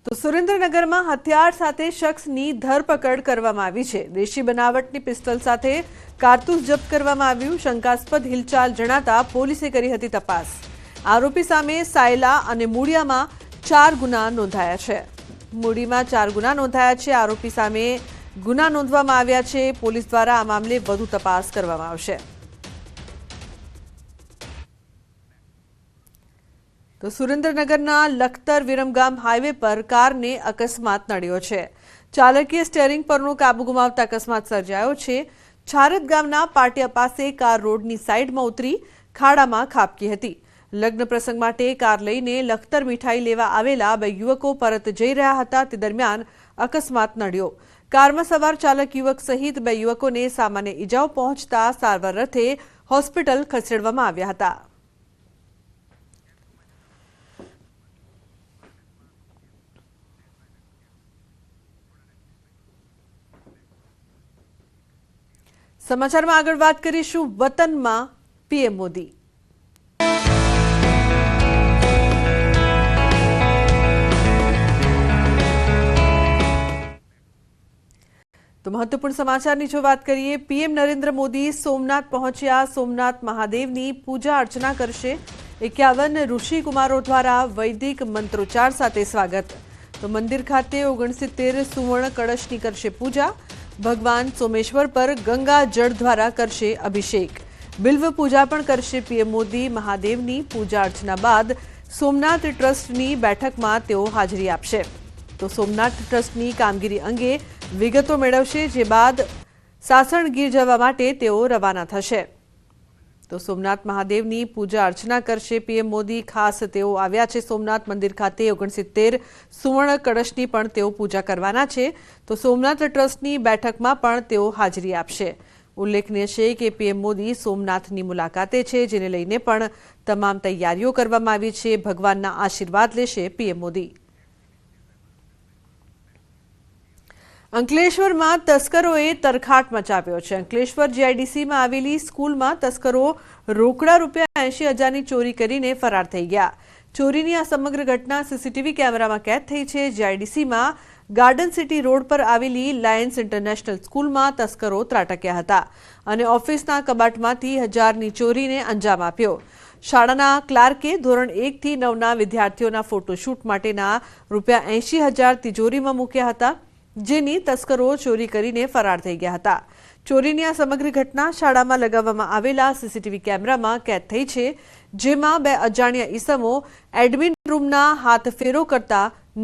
તો સુરેન્દ્રનગરમાં હથિયાર સાથે શખ્સની ધરપકડ કરવામાં આવી છે। દેશી બનાવટની પિસ્તોલ સાથે કારતૂસ જપ્ત કરવામાં આવ્યું। શંકાસ્પદ હિલચાલ જણાતા પોલીસે કરી હતી તપાસ। આરોપી સામે સાયલા અને મૂળિયામાં 4 ગુના નોંધાયા છે। મૂળીમાં 4 ગુના નોંધાયા છે। આરોપી સામે ગુના નોંધવામાં આવ્યા છે। પોલીસ દ્વારા આ મામલે વધુ તપાસ કરવામાં આવશે। તો સુરેન્દ્રનગરના લખતર વિરમગામ હાઈવે પર કારને અકસ્માત નડ્યો છે। ચાલકીય સ્ટીયરિંગ પરનો કાબુ ગુમાવતા અકસ્માત સર્જાયો છે। છારદ ગામના પાટિયા પાસે કાર રોડની સાઈડમાં ઉતરી ખાડામાં ખાબકી હતી। લગ્ન પ્રસંગ માટે કાર લઈને લખતર મીઠાઈ લેવા આવેલા 2 યુવકો પરત જઈ રહ્યા હતા તે દરમિયાન અકસ્માત નડ્યો। કારમાં સવાર ચાલક યુવક સહિત 2 યુવકોને સામાન્ય ઈજાઓ પહોંચતા સારવાર અર્થે હોસ્પિટલ ખસેડવામાં આવ્યા હતા। સમાચારમાં આગળ વાત કરીશું વતનમાં પીએમ મોદી। તો મહત્વપૂર્ણ સમાચારની જો વાત કરીએ, પીએમ નરેન્દ્ર મોદી સોમનાથ પહોંચ્યા। સોમનાથ મહાદેવની પૂજા અર્ચના કરશે। 51 ઋષિ કુમારો દ્વારા વૈદિક મંત્રોચ્ચાર સાથે સ્વાગત। તો મંદિર ખાતે 69 સુવર્ણ કળશની કરશે પૂજા। ભગવાન સોમેશ્વર પર ગંગા જળ દ્વારા કરશે અભિષેક। બિલ્વ પૂજા પણ કરશે પીએમ મોદી। મહાદેવની પૂજા અર્ચના બાદ સોમનાથ ટ્રસ્ટની બેઠકમાં તેઓ હાજરી આપશે। તો સોમનાથ ટ્રસ્ટની કામગીરી અંગે વિગતો મેળવશે, જે બાદ સાસણ ગીર જવા માટે તેઓ રવાના થશે। તો સોમનાથ મહાદેવની પૂજા અર્ચના કરશે પીએમ મોદી। ખાસ તેઓ આવ્યા છે સોમનાથ મંદિર ખાતે। 69 સુવર્ણ કળશની પણ તેઓ પૂજા કરવાના છે। તો સોમનાથ ટ્રસ્ટની બેઠકમાં પણ તેઓ હાજરી આપશે। ઉલ્લેખનીય છે કે પીએમ મોદી સોમનાથની મુલાકાતે છે, જેને લઈને પણ તમામ તૈયારીઓ કરવામાં આવી છે। ભગવાનના આશીર્વાદ લેશે પીએમ મોદી। અંકલેશ્વરમાં તસ્કરોએ તરખાટ મચાવ્યો છે। અંકલેશ્વર જીઆઈડીસીમાં આવેલી સ્કૂલમાં તસ્કરો રોકડા ₹80,000ની ચોરી કરીને ફરાર થઈ ગયા। ચોરીની આ સમગ્ર ઘટના સીસીટીવી કેમેરામાં કેદ થઈ છે। જીઆઈડીસીમાં ગાર્ડન સિટી રોડ પર આવેલી લાયન્સ ઇન્ટરનેશનલ સ્કૂલમાં તસ્કરો ત્રાટક્યા હતા અને ઓફિસના કબાટમાંથી 1000ની ચોરીને અંજામ આપ્યો। શાળાના ક્લાર્કે ધોરણ 1 થી 9ના વિદ્યાર્થીઓના ફોટોશૂટ માટેના ₹80,000 તિજોરીમાં મૂક્યા હતા, જેની તસ્કરો ચોરી કરીને ફરાર થઈ ગયા હતા। ચોરીની આ સમગ્ર ઘટના શાળામાં લગાવવામાં આવેલા સીસીટીવી કેમેરામાં કેદ થઈ છે, જેમાં 2 અજાણ્યા ઈસમો એડમિન રૂમના હાથ ફેરો કરતા